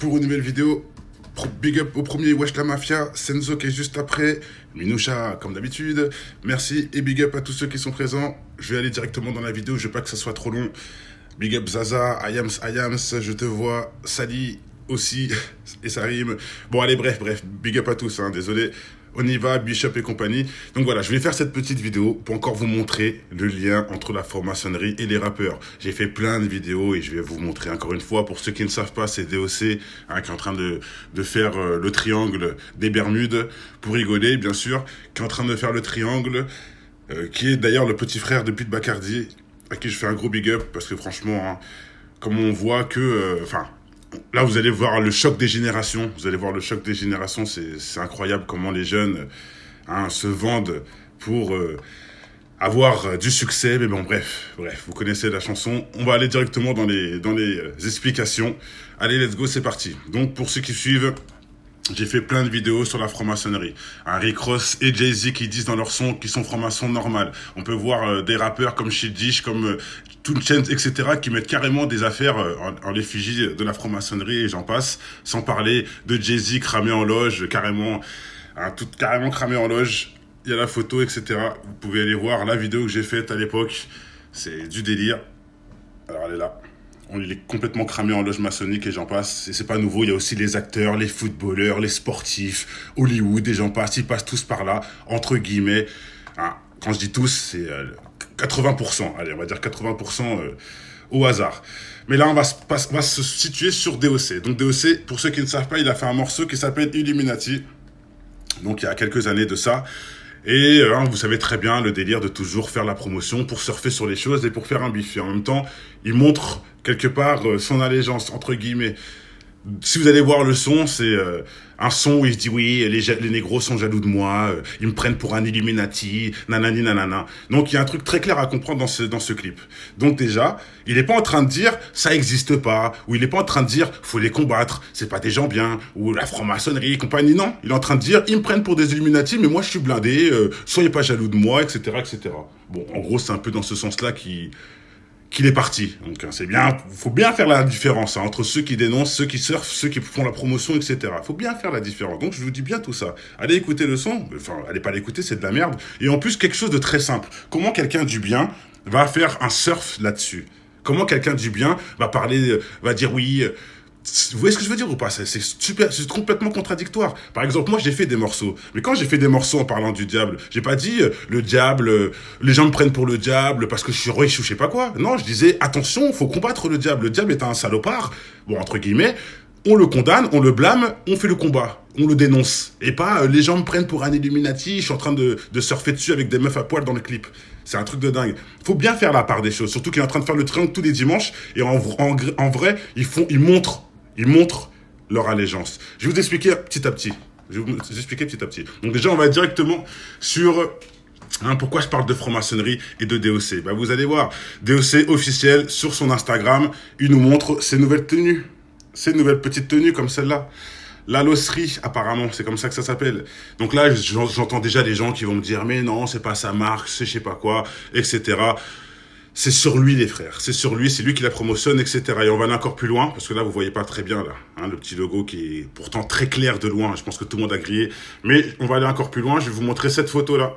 pour une nouvelle vidéo. Big up au premier Wesh la Mafia, Senzo qui est juste après, Minoucha comme d'habitude. Merci et big up à tous ceux qui sont présents. Je vais aller directement dans la vidéo, je veux pas que ça soit trop long. Big up Zaza, Ayams, je te vois, Sally aussi, et ça rime. Bon allez bref, big up à tous, hein, désolé. On y va, Bishop et compagnie. Donc voilà, je vais faire cette petite vidéo pour encore vous montrer le lien entre la franc-maçonnerie et les rappeurs. J'ai fait plein de vidéos et je vais vous montrer encore une fois. Pour ceux qui ne savent pas, c'est DOC hein, qui est en train de faire le triangle des Bermudes, pour rigoler bien sûr, qui est en train de faire le triangle, qui est d'ailleurs le petit frère de Pete Bacardi, à qui je fais un gros big up, parce que franchement, hein, comme on voit que... là, vous allez voir le choc des générations. Vous allez voir le choc des générations. C'est incroyable comment les jeunes hein, se vendent pour avoir du succès. Mais bon, bref, vous connaissez la chanson. On va aller directement dans les explications. Allez, let's go, c'est parti. Donc, pour ceux qui suivent, j'ai fait plein de vidéos sur la franc-maçonnerie. Rick Ross et Jay-Z qui disent dans leurs sons qu'ils sont francs-maçons normal. On peut voir des rappeurs comme Shit Dish, comme Toon Chainz, etc. qui mettent carrément des affaires en effigie de la franc-maçonnerie et j'en passe. Sans parler de Jay-Z cramé en loge, carrément cramé en loge. Il y a la photo, etc. Vous pouvez aller voir la vidéo que j'ai faite à l'époque. C'est du délire. Alors elle est là. On est complètement cramé en loge maçonnique et j'en passe. Et c'est pas nouveau, il y a aussi les acteurs, les footballeurs, les sportifs, Hollywood et j'en passe. Ils passent tous par là, entre guillemets. Hein, quand je dis tous, c'est 80%. Allez, on va dire 80% au hasard. Mais là, on va se situer sur DOC. Donc DOC, pour ceux qui ne savent pas, il a fait un morceau qui s'appelle Illuminati. Donc il y a quelques années de ça. Et vous savez très bien le délire de toujours faire la promotion pour surfer sur les choses et pour faire un bif. Et en même temps, il montre quelque part son allégeance, entre guillemets. Si vous allez voir le son, c'est un son où il se dit oui, les négros sont jaloux de moi, ils me prennent pour un Illuminati, nanani nanana. Donc il y a un truc très clair à comprendre dans ce clip. Donc déjà, il n'est pas en train de dire ça existe pas, ou il n'est pas en train de dire faut les combattre, c'est pas des gens bien, ou la franc-maçonnerie et compagnie. Non, il est en train de dire ils me prennent pour des Illuminati, mais moi je suis blindé, soyez pas jaloux de moi, etc., etc. Bon, en gros c'est un peu dans ce sens-là qu'il est parti. Donc c'est bien, faut bien faire la différence hein, entre ceux qui dénoncent, ceux qui surfent, ceux qui font la promotion, etc. Faut bien faire la différence. Donc je vous dis bien tout ça. Allez écouter le son. Enfin, allez pas l'écouter, c'est de la merde. Et en plus quelque chose de très simple. Comment quelqu'un du bien va faire un surf là-dessus? Comment quelqu'un du bien va parler, va dire oui. Vous voyez ce que je veux dire ou pas? C'est super, c'est complètement contradictoire. Par exemple, moi j'ai fait des morceaux, mais quand j'ai fait des morceaux en parlant du diable, j'ai pas dit le diable, les gens me prennent pour le diable parce que je suis riche ou je sais pas quoi. Non, je disais attention, faut combattre le diable. Le diable est un salopard, bon entre guillemets. On le condamne, on le blâme, on fait le combat, on le dénonce. Et pas les gens me prennent pour un Illuminati, je suis en train de surfer dessus avec des meufs à poil dans le clip. C'est un truc de dingue. Faut bien faire la part des choses, surtout qu'il est en train de faire le triangle tous les dimanches et en vrai, ils montrent leur allégeance. Je vais vous expliquer petit à petit. Donc déjà, on va directement sur pourquoi je parle de franc-maçonnerie et de DOC. Bah, vous allez voir, DOC officiel sur son Instagram, il nous montre ses nouvelles tenues. Ces nouvelles petites tenues comme celle-là. La losserie, apparemment, c'est comme ça que ça s'appelle. Donc là, j'entends déjà des gens qui vont me dire « Mais non, c'est pas sa marque, c'est je sais pas quoi, etc. » C'est sur lui, les frères. C'est sur lui, c'est lui qui la promotionne, etc. Et on va aller encore plus loin, parce que là, vous voyez pas très bien, là. Hein, le petit logo qui est pourtant très clair de loin. Je pense que tout le monde a grillé. Mais on va aller encore plus loin. Je vais vous montrer cette photo-là,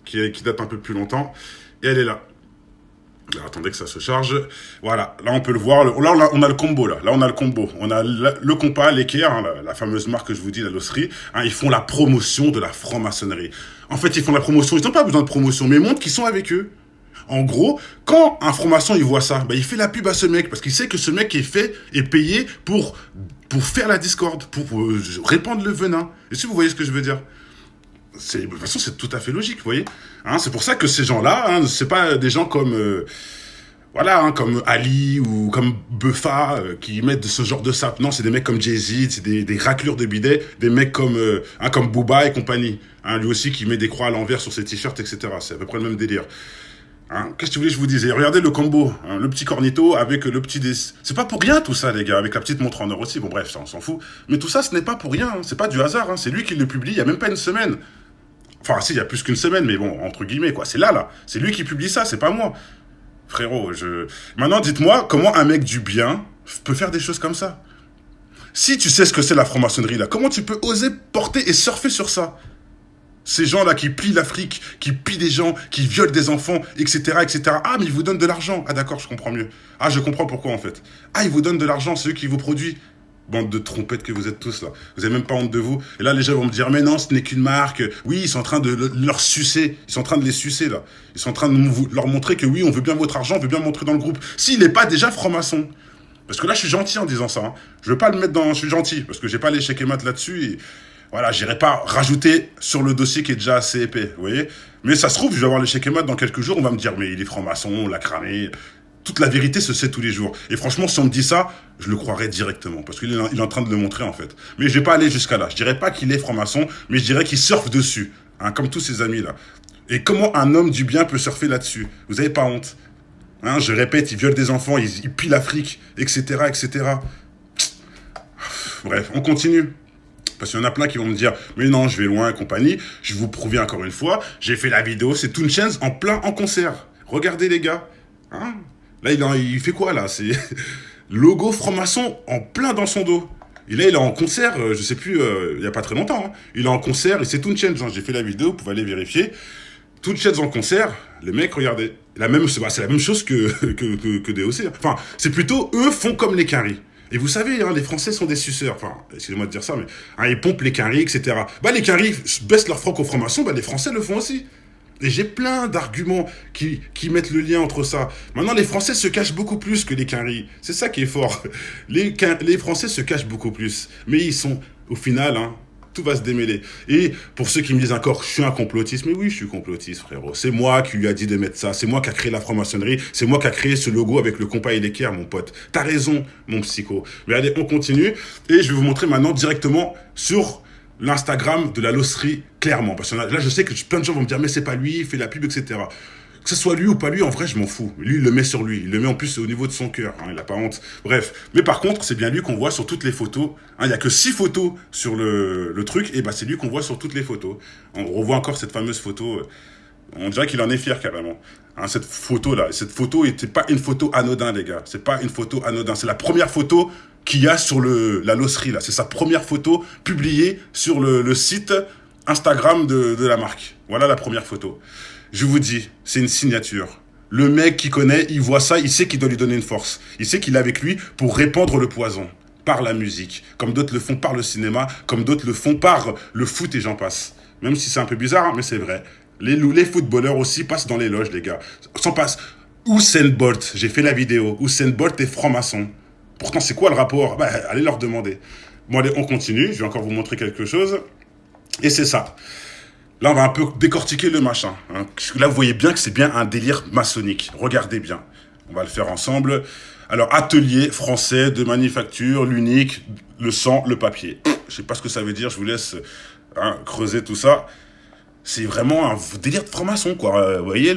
qui date un peu plus longtemps. Et elle est là. Alors, attendez que ça se charge. Voilà, là on peut le voir. Là on a le combo là. Là on a le combo. On a le compas, l'équerre, hein, la fameuse marque que je vous dis, la losserie. Hein, ils font la promotion de la franc-maçonnerie. En fait, ils font la promotion. Ils n'ont pas besoin de promotion, mais ils montrent qu'ils sont avec eux. En gros, quand un franc-maçon il voit ça, bah, il fait la pub à ce mec parce qu'il sait que ce mec est payé pour faire la discorde, pour répandre le venin. Et si vous voyez ce que je veux dire? De toute façon, c'est tout à fait logique, vous voyez. Hein, c'est pour ça que ces gens-là, hein, c'est pas des gens comme, comme Ali ou comme Buffa qui mettent ce genre de sap. Non, c'est des mecs comme Jay-Z, c'est des raclures de bidets, des mecs comme Booba et compagnie. Hein, lui aussi qui met des croix à l'envers sur ses t-shirts, etc. C'est à peu près le même délire. Hein, qu'est-ce que tu voulais que je vous disais? Regardez le combo, hein, le petit cornito avec le petit... C'est pas pour rien tout ça, les gars, avec la petite montre en or aussi. Bon bref, ça on s'en fout. Mais tout ça, ce n'est pas pour rien, hein, c'est pas du hasard. Hein, c'est lui qui le publie, il y a même pas une semaine. Enfin, si, il y a plus qu'une semaine, mais bon, entre guillemets, quoi. C'est là. C'est lui qui publie ça, c'est pas moi. Frérot, Maintenant, dites-moi, comment un mec du bien peut faire des choses comme ça? Si tu sais ce que c'est la franc-maçonnerie, là, comment tu peux oser porter et surfer sur ça? Ces gens-là qui plient l'Afrique, qui pillent des gens, qui violent des enfants, etc., etc. Ah, mais ils vous donnent de l'argent. Ah, d'accord, je comprends mieux. Ah, je comprends pourquoi, en fait. Ah, ils vous donnent de l'argent, c'est eux qui vous produisent. Bande de trompettes que vous êtes tous, là. Vous avez même pas honte de vous. Et là, les gens vont me dire, mais non, ce n'est qu'une marque. Oui, ils sont en train de leur sucer. Ils sont en train de les sucer, là. Ils sont en train de leur montrer que oui, on veut bien votre argent, on veut bien montrer dans le groupe. S'il n'est pas déjà franc-maçon. Parce que là, je suis gentil en disant ça. Hein. Je veux pas le mettre dans... Je suis gentil, parce que j'ai pas l'échec et mat là-dessus. Et voilà, j'irai pas rajouter sur le dossier qui est déjà assez épais, vous voyez. Mais ça se trouve, je vais avoir l'échec et mat dans quelques jours, on va me dire, mais il est franc-maçon, on l'a cramé. Toute la vérité se sait tous les jours. Et franchement, si on me dit ça, je le croirais directement, parce qu'il est en train de le montrer, en fait. Mais je vais pas aller jusqu'à là. Je dirais pas qu'il est franc-maçon, mais je dirais qu'il surfe dessus, hein, comme tous ses amis, là. Et comment un homme du bien peut surfer là-dessus? Vous avez pas honte? Hein, je répète, ils violent des enfants, ils pillent l'Afrique, etc., etc. Bref, on continue. Parce qu'il y en a plein qui vont me dire, mais non, je vais loin et compagnie. Je vais vous prouver encore une fois. J'ai fait la vidéo, c'est Toon Chainz en concert. Regardez les gars. Hein, là, il fait quoi là? C'est logo franc-maçon en plein dans son dos. Et là, il est en concert, je sais plus, il y a pas très longtemps. Hein. Il est en concert et c'est Toon Chainz. Hein. J'ai fait la vidéo, vous pouvez aller vérifier. Toon Chainz en concert, les mecs, regardez. C'est la même chose que DOC. Enfin, c'est plutôt, eux font comme les Quinri. Et vous savez, hein, les Français sont des suceurs. Enfin, excusez-moi de dire ça, mais hein, ils pompent les Quinri, etc. Bah, les Quinri baissent leur franc aux francs-maçons, bah, les Français le font aussi. Et j'ai plein d'arguments qui mettent le lien entre ça. Maintenant, les Français se cachent beaucoup plus que les Quinri. C'est ça qui est fort. Les Français se cachent beaucoup plus. Mais ils sont, au final, hein, tout va se démêler. Et pour ceux qui me disent encore, je suis un complotiste, mais oui, je suis complotiste, frérot. C'est moi qui lui a dit de mettre ça. C'est moi qui a créé la franc-maçonnerie. C'est moi qui a créé ce logo avec le compas et l'équerre, mon pote. T'as raison, mon psycho. Mais allez, on continue. Et je vais vous montrer maintenant directement sur l'Instagram de la losserie, clairement. Parce que là, je sais que plein de gens vont me dire, mais c'est pas lui, il fait la pub, etc. Que ce soit lui ou pas lui, en vrai, je m'en fous. Lui, il le met sur lui. Il le met en plus au niveau de son cœur. Hein, il n'a pas honte. Bref. Mais par contre, c'est bien lui qu'on voit sur toutes les photos. Hein, il n'y a que 6 photos sur le truc. Et bah, c'est lui qu'on voit sur toutes les photos. On revoit encore cette fameuse photo. On dirait qu'il en est fier, carrément. Hein, cette photo-là. Cette photo n'était pas une photo anodin, les gars. C'est pas une photo anodin. C'est la première photo qu'il y a sur la losserie, là. C'est sa première photo publiée sur le site Instagram de la marque. Voilà la première photo. Je vous dis, c'est une signature. Le mec qui connaît, il voit ça, il sait qu'il doit lui donner une force. Il sait qu'il est avec lui pour répandre le poison. Par la musique. Comme d'autres le font par le cinéma, comme d'autres le font par le foot et j'en passe. Même si c'est un peu bizarre, hein, mais c'est vrai. Les footballeurs aussi passent dans les loges, les gars. S'en passe. Usain Bolt, j'ai fait la vidéo. Usain Bolt est franc-maçon. Pourtant, c'est quoi le rapport? Bah, allez leur demander. Bon, allez, on continue. Je vais encore vous montrer quelque chose. Et c'est ça. Là, on va un peu décortiquer le machin. Hein. Là, vous voyez bien que c'est bien un délire maçonnique. Regardez bien. On va le faire ensemble. Alors, atelier français de manufacture, l'unique, le sang, le papier. Je sais pas ce que ça veut dire. Je vous laisse creuser tout ça. C'est vraiment un délire de franc-maçon, quoi. Vous voyez,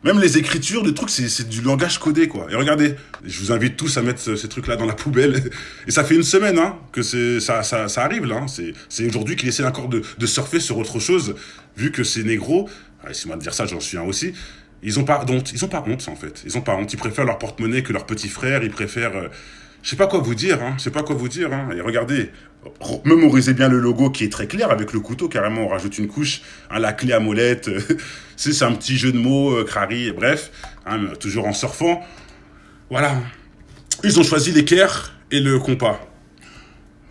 même les écritures, le truc, c'est du langage codé, quoi. Et regardez, je vous invite tous à mettre ces trucs-là dans la poubelle. Et ça fait une semaine hein, que ça arrive, là. Hein. C'est aujourd'hui qu'il essaie encore de surfer sur autre chose, vu que ces négros, laissez-moi dire ça, j'en suis un aussi, ils ont pas honte, en fait. Ils ont pas honte, ils préfèrent leur porte-monnaie que leur petit frère, ils préfèrent... je sais pas quoi vous dire, hein. Je sais pas quoi vous dire, hein. Et regardez, mémorisez bien le logo qui est très clair avec le couteau, carrément, on rajoute une couche, hein, la clé à molette, c'est un petit jeu de mots, crari, bref, hein, toujours en surfant. Voilà. Ils ont choisi l'équerre et le compas.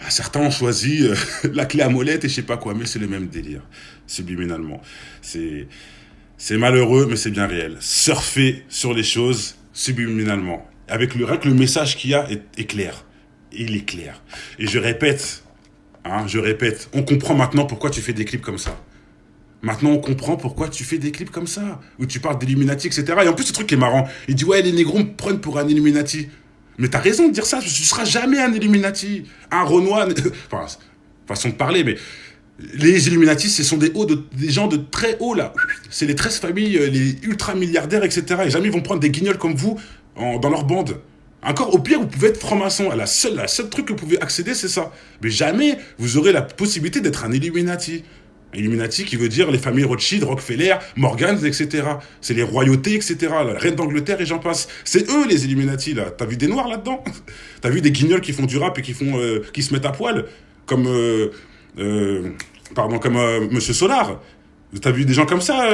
Certains ont choisi la clé à molette et je sais pas quoi, mais c'est le même délire, subliminalement. C'est malheureux, mais c'est bien réel. Surfer sur les choses subliminalement. Avec rien que le message qu'il y a est clair. Il est clair. Et je répète, on comprend maintenant pourquoi tu fais des clips comme ça. Maintenant, on comprend pourquoi tu fais des clips comme ça, où tu parles d'Illuminati, etc. Et en plus, ce truc qui est marrant, il dit, ouais, les négros me prennent pour un Illuminati. Mais t'as raison de dire ça, tu ne seras jamais un Illuminati. Un Renoir, enfin, façon de parler, mais les Illuminati, ce sont des gens de très haut, là. C'est les 13 familles, les ultra milliardaires, etc. Et jamais ils vont prendre des guignols comme vous dans leur bande. Encore, au pire, vous pouvez être franc-maçon. La seule truc que vous pouvez accéder, c'est ça. Mais jamais vous aurez la possibilité d'être un Illuminati. Illuminati qui veut dire les familles Rothschild, Rockefeller, Morgan, etc. C'est les royautés, etc. La reine d'Angleterre et j'en passe. C'est eux les Illuminati là. T'as vu des noirs là-dedans? T'as vu des guignols qui font du rap et qui se mettent à poil? Comme, Monsieur Solar. T'as vu des gens comme ça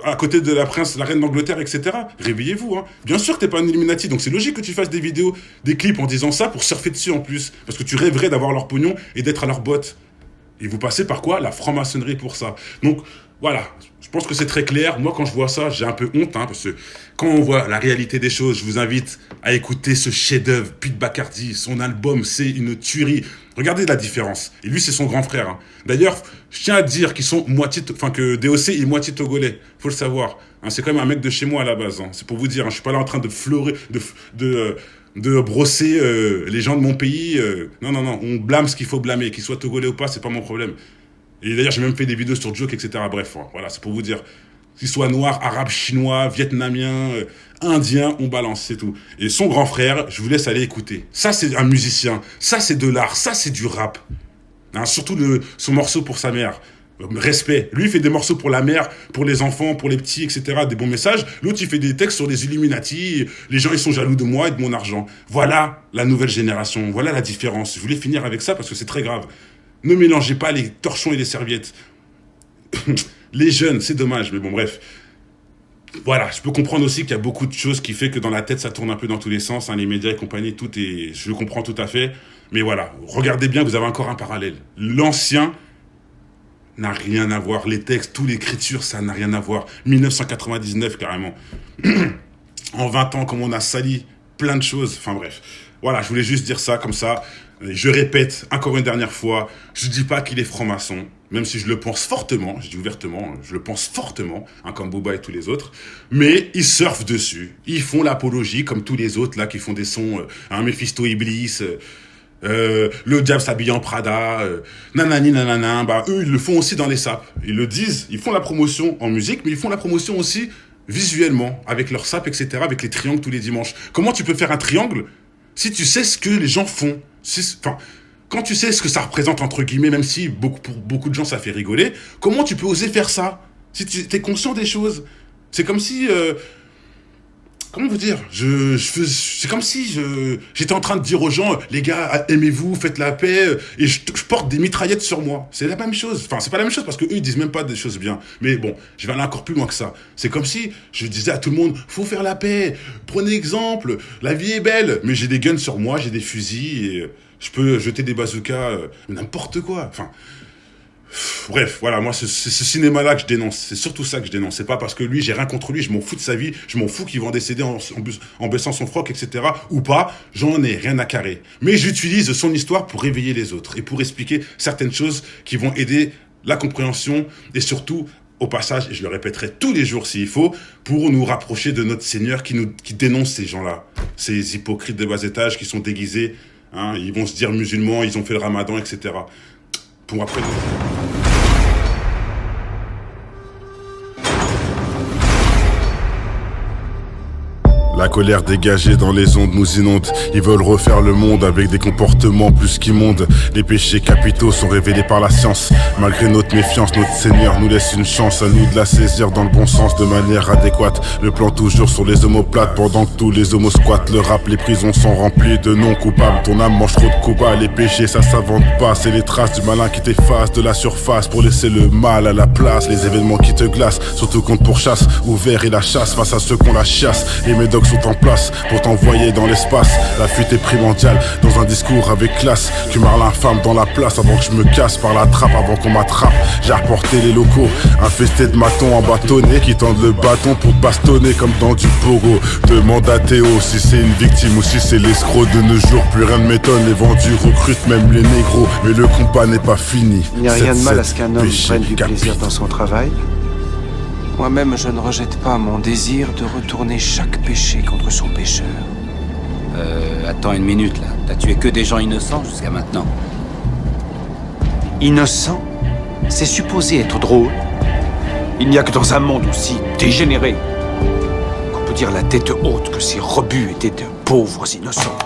à côté de la reine d'Angleterre, etc. Réveillez-vous, hein. Bien sûr que t'es pas un Illuminati, donc c'est logique que tu fasses des vidéos, des clips en disant ça pour surfer dessus en plus. Parce que tu rêverais d'avoir leur pognon et d'être à leur botte. Et vous passez par quoi? La franc-maçonnerie pour ça. Donc, voilà. Je pense que c'est très clair. Moi, quand je vois ça, j'ai un peu honte, hein, parce que quand on voit la réalité des choses, je vous invite à écouter ce chef-d'œuvre, Pete Bacardi. Son album, c'est une tuerie. Regardez la différence. Et lui, c'est son grand frère, hein. D'ailleurs, je tiens à dire que DOC est moitié togolais. Faut le savoir. Hein, c'est quand même un mec de chez moi à la base, hein. C'est pour vous dire, hein, je suis pas là en train de de brosser les gens de mon pays. Non, on blâme ce qu'il faut blâmer. Qu'il soit togolais ou pas, c'est pas mon problème. Et d'ailleurs, j'ai même fait des vidéos sur Joke, etc. Bref, voilà, c'est pour vous dire. Qu'il soit noir, arabe, chinois, vietnamien, indien, on balance, c'est tout. Et son grand frère, je vous laisse aller écouter. Ça, c'est un musicien. Ça, c'est de l'art. Ça, c'est du rap. Hein, surtout son morceau pour sa mère. Respect. Lui, il fait des morceaux pour la mère, pour les enfants, pour les petits, etc. Des bons messages. L'autre, il fait des textes sur les Illuminati. Les gens, ils sont jaloux de moi et de mon argent. Voilà la nouvelle génération. Voilà la différence. Je voulais finir avec ça parce que c'est très grave. Ne mélangez pas les torchons et les serviettes. Les jeunes, c'est dommage, mais bon, bref. Voilà, je peux comprendre aussi qu'il y a beaucoup de choses qui fait que dans la tête, ça tourne un peu dans tous les sens, hein, les médias et compagnie, tout est... Je le comprends tout à fait. Mais voilà, regardez bien, vous avez encore un parallèle. L'ancien n'a rien à voir. Les textes, toute l'écriture, ça n'a rien à voir. 1999, carrément. En 20 ans, comme on a sali plein de choses. Enfin bref. Voilà, je voulais juste dire ça comme ça. Je répète encore une dernière fois, je dis pas qu'il est franc-maçon, même si je le pense fortement, je dis ouvertement, je le pense fortement, hein, comme Booba et tous les autres, mais ils surfent dessus, ils font l'apologie comme tous les autres là qui font des sons, Mephisto Iblis, le diable s'habille en Prada, nanani nanana, bah eux ils le font aussi dans les sapes, ils le disent, ils font la promotion en musique, mais ils font la promotion aussi visuellement, avec leurs sapes, etc., avec les triangles tous les dimanches. Comment tu peux faire un triangle si tu sais ce que les gens font? Enfin, quand tu sais ce que ça représente, entre guillemets, même si pour beaucoup de gens ça fait rigoler, comment tu peux oser faire ça? Si tu es conscient des choses. C'est comme si... comment vous dire? C'est comme si j'étais en train de dire aux gens, les gars, aimez-vous, faites la paix, et je porte des mitraillettes sur moi. C'est la même chose. Enfin, c'est pas la même chose parce que eux ils disent même pas des choses bien. Mais bon, je vais aller encore plus loin que ça. C'est comme si je disais à tout le monde, faut faire la paix, prenez exemple, la vie est belle. Mais j'ai des guns sur moi, j'ai des fusils, et je peux jeter des bazookas, n'importe quoi. Enfin... Bref, voilà, moi, c'est ce cinéma-là que je dénonce. C'est surtout ça que je dénonce. C'est pas parce que lui, j'ai rien contre lui, je m'en fous de sa vie, je m'en fous qu'il va en décéder en baissant son froc, etc. Ou pas, j'en ai rien à carrer. Mais j'utilise son histoire pour réveiller les autres et pour expliquer certaines choses qui vont aider la compréhension et surtout, au passage, et je le répéterai tous les jours s'il faut, pour nous rapprocher de notre Seigneur qui dénonce ces gens-là. Ces hypocrites de bas étage qui sont déguisés, hein, ils vont se dire musulmans, ils ont fait le ramadan, etc. Pour après... La colère dégagée dans les ondes nous inonde. Ils veulent refaire le monde avec des comportements plus qu'immondes. Les péchés capitaux sont révélés par la science. Malgré notre méfiance, notre Seigneur nous laisse une chance. À nous de la saisir dans le bon sens, de manière adéquate. Le plan toujours sur les omoplates, pendant que tous les homos squattent. Le rap, les prisons sont remplies de non-coupables. Ton âme mange trop de coupa, les péchés ça s'invente pas. C'est les traces du malin qui t'effacent de la surface pour laisser le mal à la place. Les événements qui te glacent, surtout contre pourchasse. Ouvert et la chasse face à ceux qu'on la chiasse. Les médocs sont en place pour t'envoyer dans l'espace. La fuite est primordiale dans un discours avec classe. Tu marres l'infâme dans la place avant que je me casse par la trappe, avant qu'on m'attrape. J'ai reporté les locaux, infestés de matons en bâtonnet qui tendent le bâton pour te bastonner comme dans du pogo. Demande à Théo si c'est une victime ou si c'est l'escroc. De nos jours plus rien ne m'étonne, les vendus recrutent même les négros. Mais le combat n'est pas fini. Il n'y a rien de mal à ce qu'un homme prenne du plaisir dans son travail. Moi-même, je ne rejette pas mon désir de retourner chaque péché contre son pécheur. Attends une minute, là. T'as tué que des gens innocents jusqu'à maintenant. Innocent, c'est supposé être drôle. Il n'y a que dans un monde aussi dégénéré qu'on peut dire la tête haute que ces rebuts étaient de pauvres innocents.